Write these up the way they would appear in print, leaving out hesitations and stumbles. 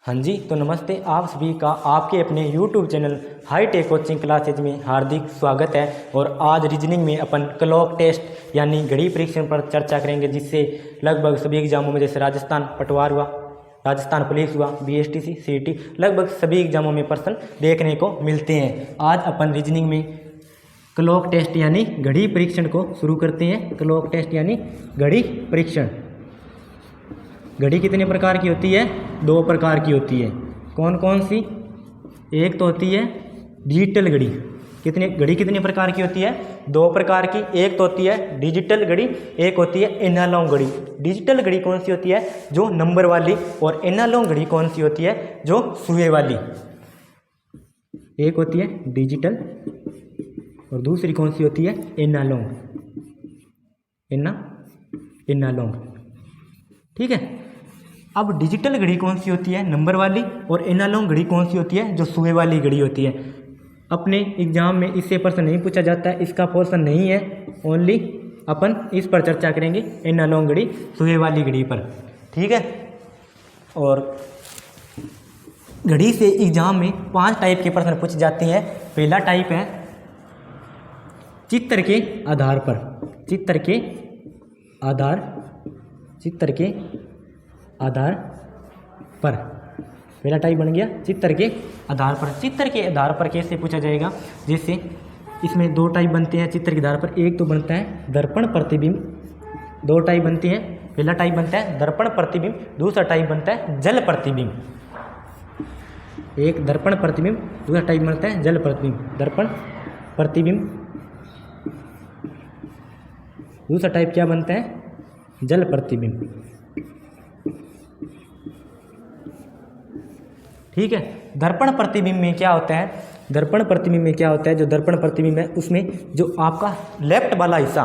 हाँ जी, तो नमस्ते आप सभी का आपके अपने YouTube channel hitech coaching classes में हार्दिक स्वागत है। और आज रीजनिंग में अपन क्लॉक टेस्ट यानी घड़ी परीक्षण पर चर्चा करेंगे, जिससे लगभग सभी एग्जामों में, जैसे राजस्थान पटवार हुआ, राजस्थान पुलिस हुआ, BSTC, CET, लगभग सभी एग्जामों में प्रश्न देखने को मिलते हैं। आज अपन रीजनिंग में क्लॉक टेस्ट यानी घड़ी परीक्षण को शुरू करते हैं। क्लॉक टेस्ट यानी घड़ी परीक्षण। घड़ी कितने प्रकार की होती है? 2 प्रकार की होती है। कौन कौन सी? एक तो होती है डिजिटल घड़ी। घड़ी कितने प्रकार की होती है? 2 प्रकार की। एक तो होती है डिजिटल घड़ी, एक होती है एनालॉग घड़ी। डिजिटल घड़ी कौन सी होती है? जो नंबर वाली। और एनालॉग घड़ी कौन सी होती है? जो सुई वाली। एक होती है डिजिटल और दूसरी कौन सी होती है? एनालॉग। एनालॉग, ठीक है। अब डिजिटल घड़ी कौन सी होती है? नंबर वाली। और एनालॉग घड़ी कौन सी होती है? जो सुई वाली घड़ी होती है। अपने एग्जाम में इससे प्रश्न नहीं पूछा जाता है, इसका पोर्शन नहीं है। ओनली अपन इस पर चर्चा करेंगे, एनालॉग घड़ी, सुई वाली घड़ी पर, ठीक है। और घड़ी से एग्जाम में 5 टाइप के प्रश्न पूछे जाते हैं। पहला टाइप है चित्र के आधार पर। चित्र के आधार पर पहला टाइप बन गया चित्र के आधार पर। चित्र के आधार पर कैसे पूछा जाएगा? जैसे इसमें 2 टाइप बनते हैं चित्र के आधार पर। एक तो बनता है दर्पण प्रतिबिंब। 2 टाइप बनते हैं। पहला टाइप बनता है दर्पण प्रतिबिंब, दूसरा टाइप बनता है जल प्रतिबिंब। एक दर्पण प्रतिबिंब, दूसरा टाइप बनता है जल प्रतिबिंब। दर्पण प्रतिबिंब, दूसरा टाइप क्या बनता है? जल प्रतिबिंब, ठीक है। दर्पण प्रतिबिंब में क्या होता है? दर्पण प्रतिबिंब में क्या होता है? जो दर्पण प्रतिबिंब है उसमें जो आपका लेफ्ट वाला हिस्सा,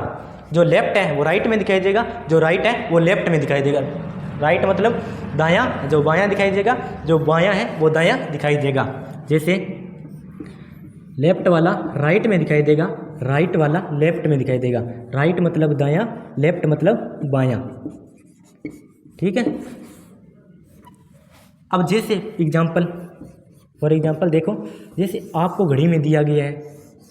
जो लेफ्ट है वो राइट में दिखाई देगा, जो राइट है वो लेफ्ट में दिखाई देगा। राइट मतलब दायां, जो बायां दिखाई देगा, जो बायां है वो दायां दिखाई देगा। जैसे लेफ्ट वाला राइट में दिखाई देगा, राइट वाला लेफ्ट में दिखाई देगा। राइट मतलब दायां, लेफ्ट मतलब बायां, ठीक है। अब जैसे फॉर एग्जाम्पल देखो, जैसे आपको घड़ी में दिया गया है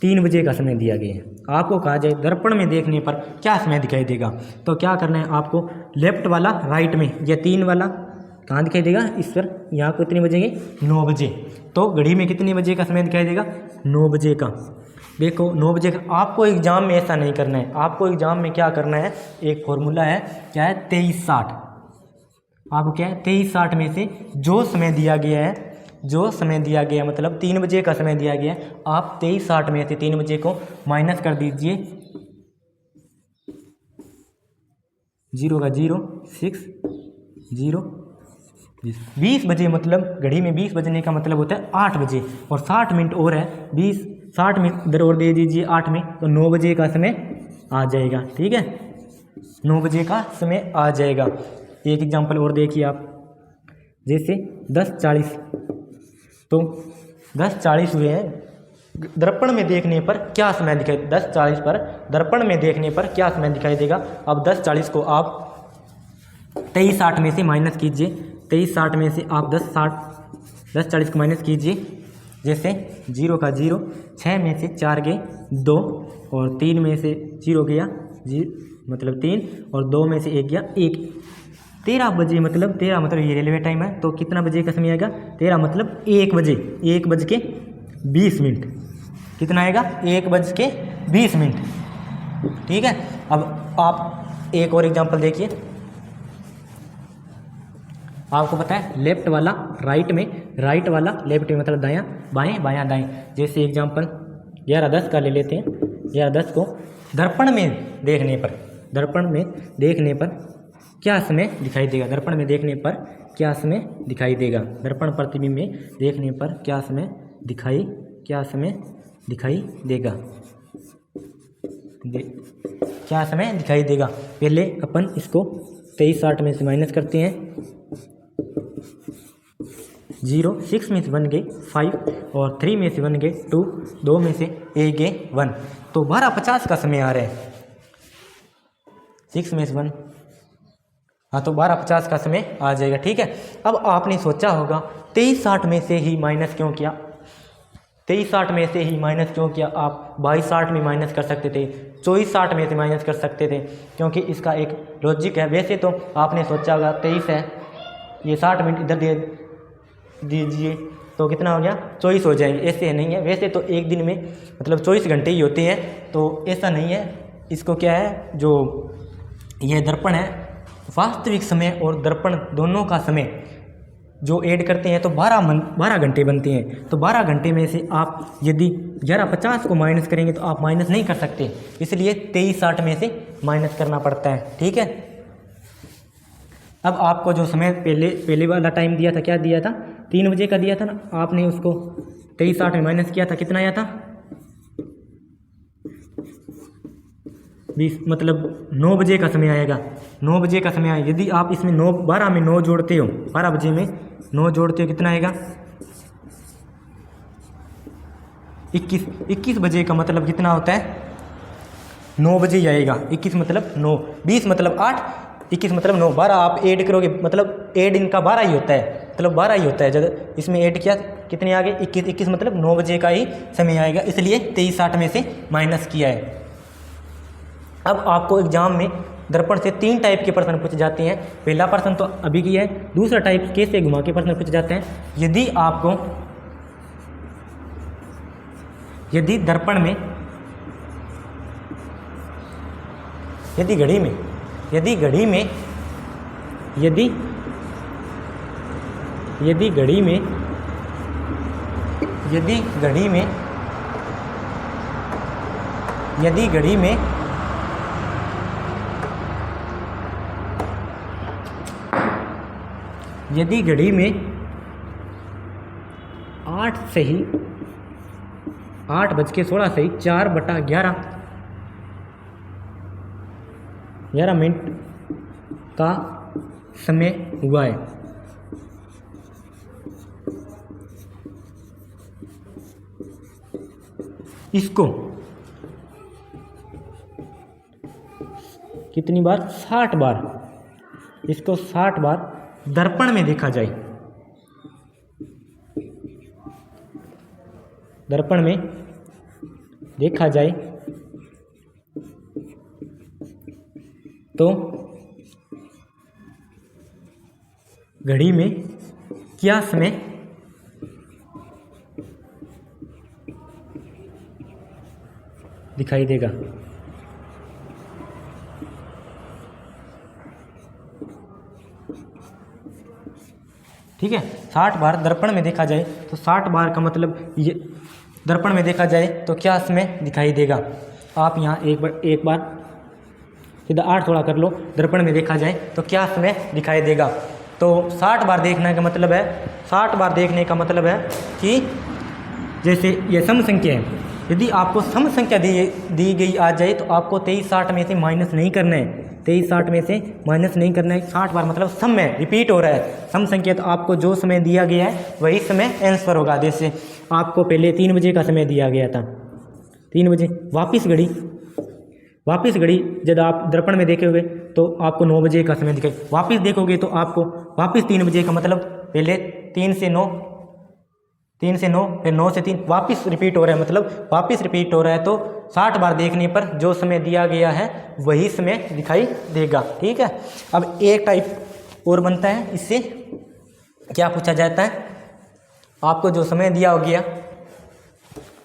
3 बजे का समय दिया गया है। आपको कहा जाए दर्पण में देखने पर क्या समय दिखाई देगा, तो क्या करना है आपको? लेफ्ट वाला राइट में, या 3 वाला कहाँ दिखाई देगा? इस पर। यहाँ को कितने बजेंगे? 9 बजे। तो घड़ी में कितने बजे का समय दिखाई देगा? 9 बजे का। देखो 9 बजे का। आपको एग्जाम में ऐसा नहीं करना है। आपको एग्जाम में क्या करना है? एक फॉर्मूला है, क्या है? 2360। आपको क्या है? 2360 में से जो समय दिया गया है, जो समय दिया गया मतलब 3 बजे का समय दिया गया है, आप 2360 में से 3 बजे को माइनस कर दीजिए। 0 का 0, 6, 0, 20 बजे। मतलब घड़ी में 20 बजने का मतलब होता है 8 बजे। और 60 मिनट और है, 60 मिनट इधर और दे दीजिए 8 में, तो 9 बजे का समय आ जाएगा, ठीक है। 9 बजे का समय आ जाएगा। एक एग्जांपल और देखिए आप, जैसे 10:40। तो 10:40 हुए हैं। दर्पण में देखने पर क्या समय दिखाई? 10:40 पर दर्पण में देखने पर क्या समय दिखाई देगा? अब 10:40 को आप 2360 में से माइनस कीजिए। 2360 में से आप 10:40 को माइनस कीजिए। जैसे 0 का 0, 6 में से 4 गए 2, और 3 में से 0 गया 0 मतलब 3, और 2 में से 1 गया 1। 13 बजे मतलब ये रेलवे टाइम है, तो कितना बजे का समय आएगा? 13 मतलब 1 बजे, 1:20। कितना आएगा? 1:20, ठीक है। अब आप एक और एग्जांपल देखिए। आपको पता है लेफ्ट वाला राइट में, राइट वाला लेफ्ट में मतलब दायां बाएं, बायां दाएं। जैसे एग्जांपल 11:10 का ले लेते हैं। 11:10 को दर्पण में देखने पर क्या समय दिखाई देगा? दर्पण में देखने पर क्या समय दिखाई देगा? दर्पण प्रतिबिंब में देखने पर क्या समय दिखाई देगा? क्या समय दिखाई देगा? पहले अपन इसको 2360 में से माइनस करते हैं। 0, 6 में से 1 गए 5, और 3 में से 1 गए 2, 2 में से 1 गए 1, तो 12:50 का समय आ रहा है। 6 में से 1 हाँ, तो 12:50 का समय आ जाएगा। ठीक है, अब आपने सोचा होगा 23:60 में से ही माइनस क्यों किया, 23:60 में से ही माइनस क्यों किया। आप 22:60 में माइनस कर सकते थे, 24:60 में से माइनस कर सकते थे, क्योंकि इसका एक लॉजिक है। वैसे तो आपने सोचा होगा 23 है, ये 60 मिनट इधर दे दीजिए तो कितना हो गया, 24 हो जाएंगे। ऐसे नहीं है, वैसे तो एक दिन में मतलब 24 घंटे ही होते हैं, तो ऐसा नहीं है। इसको क्या है, जो ये दर्पण है, वास्तविक समय और दर्पण दोनों का समय जो ऐड करते हैं तो 12 घंटे बनते हैं। तो 12 घंटे में से आप यदि 11:50 को माइनस करेंगे तो आप माइनस नहीं कर सकते, इसलिए 23:60 में से माइनस करना पड़ता है। ठीक है, अब आपको जो समय पहले वाला टाइम दिया था, क्या दिया था, 3 बजे का दिया था ना, आपने उसको 23:60 में माइनस किया था, कितना आया था, 20, मतलब 9 बजे का समय आएगा। 9 बजे का समय आएगा। यदि आप इसमें 12 में 9 जोड़ते हो, 12 बजे में 9 जोड़ते हो, कितना आएगा, 21 बजे का मतलब कितना होता है, 9 बजे ही आएगा। 21 मतलब 9, 20 मतलब 8, 21 मतलब 9, 12 आप ऐड करोगे, मतलब ऐड इनका 12 ही होता है, मतलब 12 ही होता है। जब इसमें ऐड किया कितने आ गए, 21 मतलब 9 बजे का ही समय आएगा, इसलिए 23:60 में से माइनस किया है। अब आपको एग्जाम में दर्पण से 3 टाइप के प्रश्न पूछे जाते हैं। पहला प्रश्न तो अभी किया है, दूसरा टाइप कैसे घुमा के प्रश्न पूछे जाते हैं। यदि दर्पण में, यदि घड़ी में यदि घड़ी में 8:16 सही 4/11 मिनट का समय हुआ है, इसको कितनी बार, 60 बार, इसको 60 बार दर्पण में देखा जाए, दर्पण में देखा जाए तो घड़ी में क्या समय दिखाई देगा। ठीक है, 60 बार दर्पण में देखा जाए तो 60 बार का मतलब ये दर्पण में देखा जाए तो क्या समय दिखाई देगा। आप यहाँ एक बार सीधा 8 थोड़ा कर लो, दर्पण में देखा जाए तो क्या समय दिखाई देगा। तो 60 बार देखने का मतलब है, 60 बार देखने का मतलब है कि जैसे ये सम संख्या है, यदि आपको सम संख्या दी गई आ जाए तो आपको 23:60 में से माइनस नहीं करना है, 23:60 में से माइनस नहीं करना है। 60 बार मतलब सम में रिपीट हो रहा है, सम संख्या, तो आपको जो समय दिया गया है वही समय आंसर होगा। जैसे आपको पहले 3 बजे का समय दिया गया था, 3 बजे, वापस घड़ी जब आप दर्पण में देखोगे तो आपको 9 बजे का समय दिखाई, वापस देखोगे तो आपको वापस 3 बजे का मतलब पहले 3 से 9 फिर 9 से 3 वापस रिपीट हो रहा है, मतलब वापस रिपीट हो रहा है। तो 60 बार देखने पर जो समय दिया गया है वही समय दिखाई देगा। ठीक है, अब एक टाइप और बनता है, इससे क्या पूछा जाता है, आपको जो समय दिया हो गया,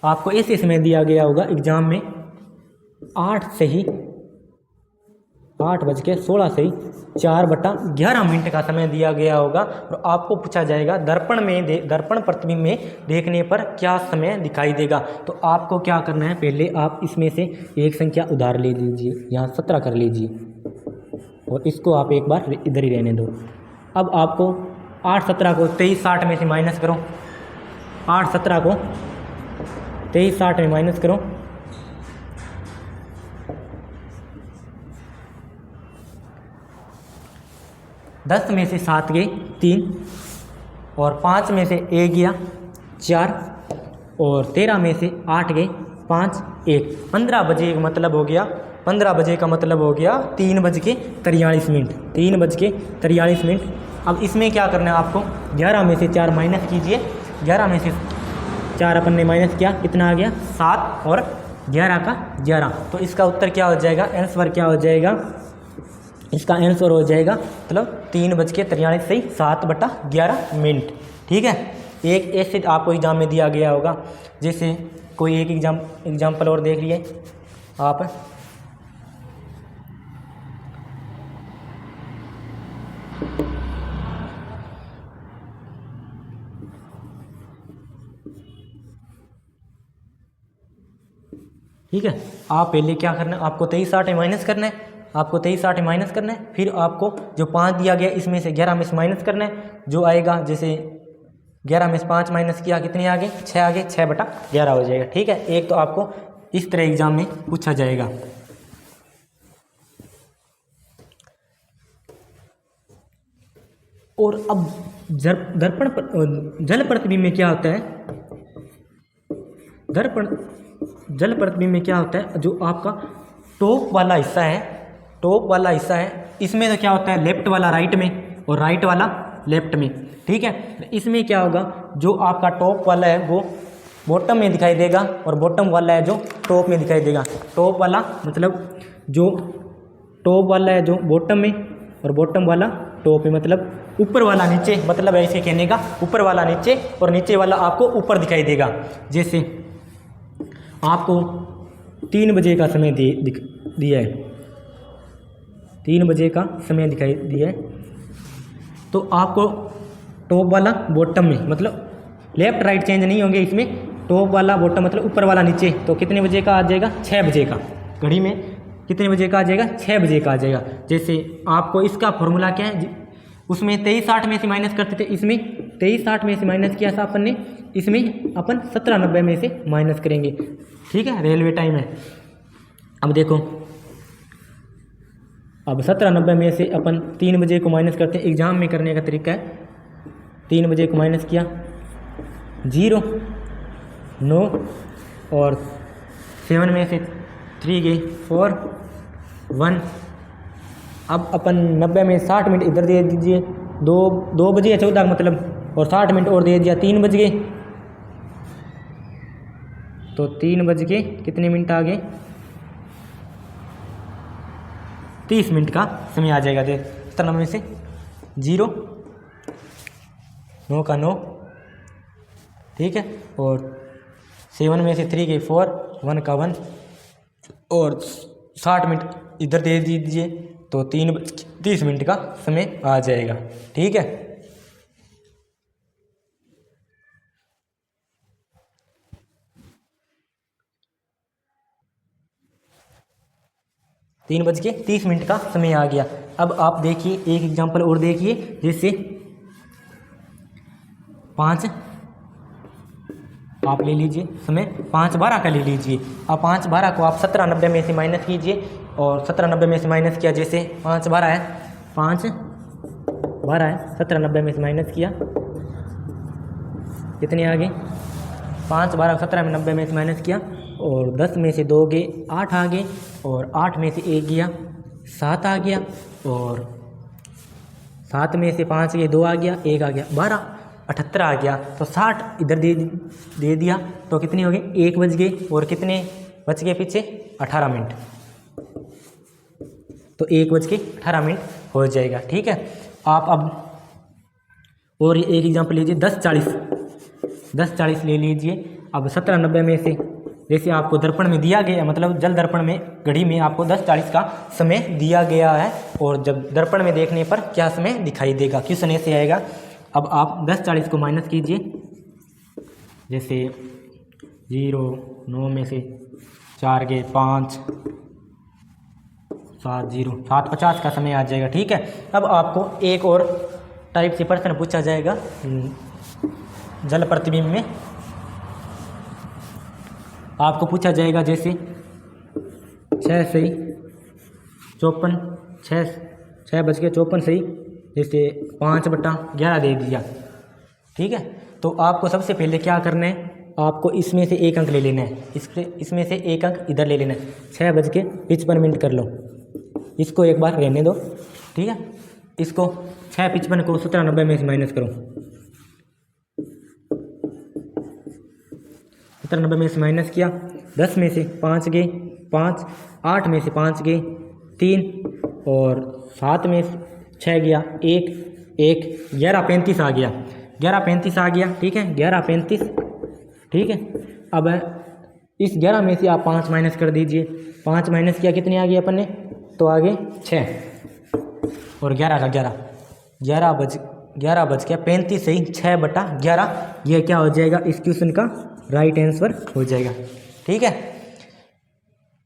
आपको ऐसे समय दिया गया होगा एग्जाम में 8:16 से 4/11 मिनट का समय दिया गया होगा और आपको पूछा जाएगा दर्पण प्रतिबिंब में देखने पर क्या समय दिखाई देगा। तो आपको क्या करना है, पहले आप इसमें से एक संख्या उधार ले लीजिए, यहाँ 17 कर लीजिए और इसको आप एक बार इधर ही रहने दो। अब आपको 8/17 को 23:60 में से माइनस करो, 8/17 को 23:60 में माइनस करो, 10 में से 7 गए 3 और 5 में से 1 गया 4 और 13 में से 8 गए 5 1, 15 बजे का मतलब हो गया 15 बजे का मतलब हो गया 3:43, 3:43। अब इसमें क्या करना है आपको, 11 में से 4 माइनस कीजिए। 11 में से 4 अपन ने माइनस किया, कितना आ गया 7 और 11 का 11। तो इसका उत्तर क्या हो जाएगा, आंसर क्या हो जाएगा, इसका आंसर हो जाएगा मतलब 3:43 सही 7/11 ठीक है। एक ऐसे आपको एग्जाम में दिया गया होगा, जैसे कोई एक एग्जाम्पल और देख लिए आप। ठीक है, आप पहले क्या करना है, आपको 23/8 माइनस करना है, आपको 23/8 माइनस करना है। फिर आपको जो 5 दिया गया इसमें से 11 में से माइनस करना है, जो आएगा जैसे 11 में से 5 माइनस किया, कितने आ गए 6 आ गए, 6/11 हो जाएगा। ठीक है, एक तो आपको इस तरह एग्जाम में पूछा जाएगा। और अब दर्पण जल प्रतिबिंब में क्या होता है, जल प्रतिबिंब में क्या होता है, जो आपका टॉप वाला हिस्सा है, इसमें तो क्या होता है, लेफ्ट वाला राइट में और राइट वाला लेफ्ट में। ठीक है, इसमें क्या होगा, जो आपका टॉप वाला है वो बॉटम में दिखाई देगा और बॉटम वाला है जो टॉप में दिखाई देगा। टॉप वाला मतलब जो टॉप वाला है जो बॉटम में और बॉटम वाला टॉप में, मतलब ऊपर वाला नीचे, मतलब ऐसे कहने का, ऊपर वाला नीचे और नीचे वाला आपको ऊपर दिखाई देगा। जैसे आपको 3 बजे का समय दिया है, 3 बजे का समय दिखाई दिया है, तो आपको टॉप वाला बॉटम में, मतलब लेफ्ट राइट चेंज नहीं होंगे इसमें, टॉप वाला बॉटम मतलब ऊपर वाला नीचे, तो कितने बजे का आ जाएगा 6 बजे का, घड़ी में कितने बजे का आ जाएगा 6 बजे का आ जाएगा। जैसे आपको इसका फॉर्मूला क्या है, उसमें 23/8 में से माइनस करते थे, इसमें 23/8 में से माइनस किया था अपन ने, इसमें अपन 17:90 में से माइनस करेंगे। ठीक है, रेलवे टाइम है। अब देखो, अब 17:90 में से अपन 3 बजे को माइनस करते हैं। एग्जाम में करने का तरीका है, 3 बजे को माइनस किया, 0, 9 और 7 में से 3 गए 4, 1। अब अपन 90 में 60 मिनट इधर दे दीजिए, 2 बजे 14 मतलब, और 60 मिनट और दे दिया, 3 बज गए, तो 3 बज के कितने मिनट आ गए 30 मिनट का समय आ जाएगा। 97 में से 0, 9 का 9, ठीक है, और 7 में से 3 के 4, 1 का 1, और 60 मिनट इधर दे दीजिए, तो 30 मिनट का समय आ जाएगा। ठीक है, तीन बज के 30 मिनट का समय आ गया। अब आप देखिए एक एग्जांपल और देखिए, जैसे 5 आप ले लीजिए, समय 5/12 का ले लीजिए। अब 5/12 को आप 17:90 में से माइनस कीजिए, और 17:90 में से माइनस किया, जैसे 5/12 है, 5/12 है, 17:90 में से माइनस किया, कितने आ गए 5/12 17:90 में से माइनस किया, और 10 में से 2 गए 8 आ गए, और 8 में से 1 गया 7 आ गया, और 7 में से 5 गए 2 आ गया, 1 आ गया 12, 78 आ गया। तो 60 इधर दे दिया, तो कितने हो गए 1 बज गए, और कितने बच गए पीछे 18 मिनट, तो 1 बज के 18 मिनट हो जाएगा। ठीक है, आप अब और एक एग्जाम्पल लीजिए, 10:40 ले लीजिए। अब 17:90 में से, जैसे आपको दर्पण में दिया गया, मतलब जल दर्पण में घड़ी में आपको 10:40 का समय दिया गया है, और जब दर्पण में देखने पर क्या समय दिखाई देगा, क्वेश्चन ऐसे आएगा। अब आप 10:40 को माइनस कीजिए, जैसे 0, 9 में से 4 गए 5, 7, 0, 7:50 का समय आ जाएगा। ठीक है, अब आपको एक और टाइप से प्रश्न पूछा जाएगा जल प्रतिबिंब में। आपको पूछा जाएगा जैसे 6 सही 54, 6 बज के 54 सही, जैसे 5/11 दे दिया। ठीक है, तो आपको सबसे पहले क्या करना है, आपको इसमें से एक अंक ले लेना है, इसमें से एक अंक इधर ले लेना है। 6:55 को इसको एक बार रहने दो, ठीक है। इसको 6:55 को 17:90 में से माइनस करो, 17:90 में से माइनस किया, 10 में से 5 गए 5, 8 में से 5 गए 3, और 7 में 6 गया 1 1, 11:35 आ गया, 11:35 आ गया, ठीक है, 11:35, ठीक है। अब इस 11 में से आप 5 माइनस कर दीजिए, 5 माइनस किया, कितने आ गए अपन ने, तो आगे 6 और 11 का 11 बज गया 35 सही, 6/11, यह क्या हो जाएगा, इस क्वेश्चन का राइट आंसर हो जाएगा, ठीक है।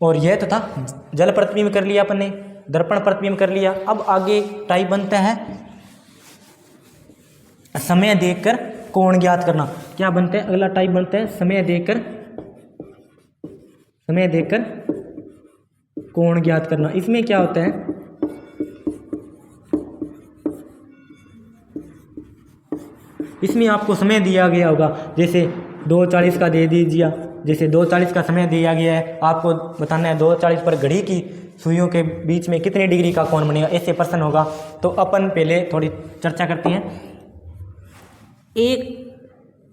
और यह तो था जल प्रतिबिंब कर लिया अपन ने, दर्पण प्रतिबिंब कर लिया। अब आगे टाइप बनता है समय देखकर कोण ज्ञात करना। क्या बनता है, अगला टाइप बनता है समय देखकर कोण ज्ञात करना। इसमें क्या होता है, इसमें आपको समय दिया गया होगा, जैसे 2:40 का दे दीजिए, जैसे 2:40 का समय दिया गया है, आपको बताना है 2:40 पर घड़ी की सुइयों के बीच में कितने डिग्री का कोण बनेगा, ऐसे प्रश्न होगा। तो अपन पहले थोड़ी चर्चा करते हैं।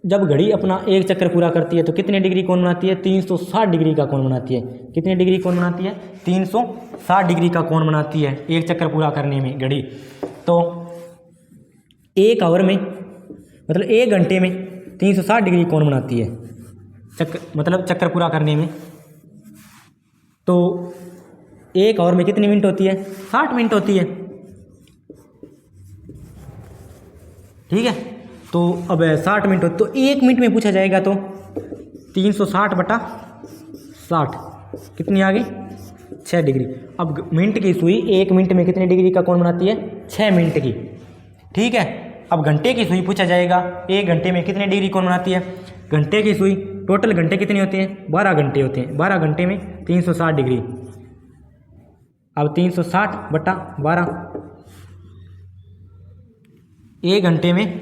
जब घड़ी अपना एक चक्कर पूरा करती है तो कितने डिग्री कोण बनाती है, 360 डिग्री का कोण बनाती है। कितने डिग्री कोण बनाती है, 360 डिग्री का कोण बनाती है एक चक्कर पूरा करने में घड़ी। तो 1 आवर में, मतलब 1 घंटे में 360 डिग्री कोण बनाती है चक्कर पूरा करने में। तो 1 आवर में कितनी मिनट होती है, 60 मिनट होती है, ठीक है। तो अब 60 मिनट हो तो 1 मिनट में पूछा जाएगा, तो 360/60 कितनी आ गई, 6 डिग्री। अब मिनट की सुई 1 मिनट में कितने डिग्री का कोण बनाती है, 6 मिनट की, ठीक है। अब घंटे की सुई पूछा जाएगा, 1 घंटे में कितने डिग्री कोण बनाती है। घंटे की सुई, टोटल घंटे कितने होते हैं, 12 घंटे होते हैं, 12 घंटे में 360 डिग्री। अब 360/12, 1 घंटे में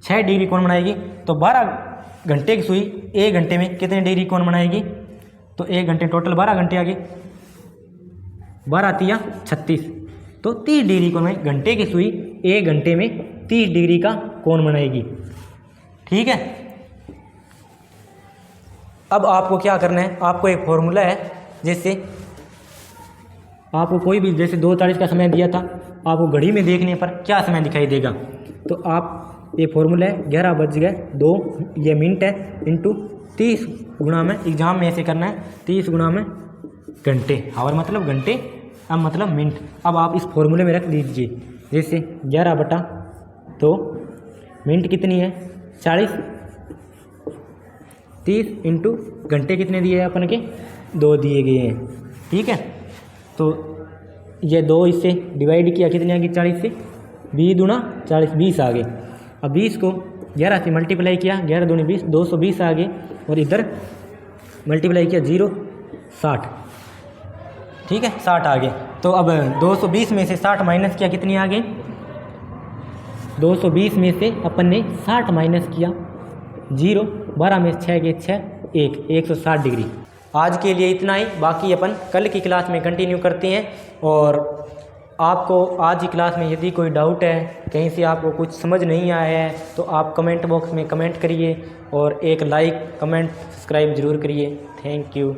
6 डिग्री कोण बनाएगी। तो 12 घंटे की सुई 1 घंटे में कितने डिग्री कोण बनाएगी, तो 1 घंटे टोटल 12 घंटे आ गए, 12×3 = 36, तो 30 डिग्री कोण में घंटे की सुई 1 घंटे में 30 डिग्री का कोण बनाएगी, ठीक है। अब आपको क्या करना है, आपको एक फॉर्मूला है, जैसे आपको कोई भी, जैसे 2:40 का समय दिया था, आपको घड़ी में देखने पर क्या समय दिखाई देगा, तो आप ये फॉर्मूला है 11:02, ये मिनट है, इंटू 30 गुणा में, एग्जाम में ऐसे करना है 30 गुणा में घंटे, आवर मतलब घंटे, अब मतलब मिनट। अब आप इस फॉर्मूले में रख दीजिए, जैसे 11/2 मिनट कितनी है 40, 30 इंटू घंटे कितने दिए हैं अपन के, 2 दिए गए हैं, ठीक है। तो ये 2 इससे डिवाइड किया, कितने आ गई, 40 से 20 दूना 40, 20 आ गए। अब 20 को 11 से मल्टीप्लाई किया, 11 दूनी 20, 220 आ गए, और इधर मल्टीप्लाई किया 0 60, ठीक है, 60 आ गए। तो अब 220 में से 60 माइनस किया, कितनी आ गई, 220 में से अपन ने 60 माइनस किया 0, 12 में 6 गए 6, 160 डिग्री। आज के लिए इतना ही, बाकी अपन कल की क्लास में कंटिन्यू करते हैं। और आपको आज की क्लास में यदि कोई डाउट है, कहीं से आपको कुछ समझ नहीं आया है, तो आप कमेंट बॉक्स में कमेंट करिए, और एक लाइक कमेंट सब्सक्राइब ज़रूर करिए। Thank you.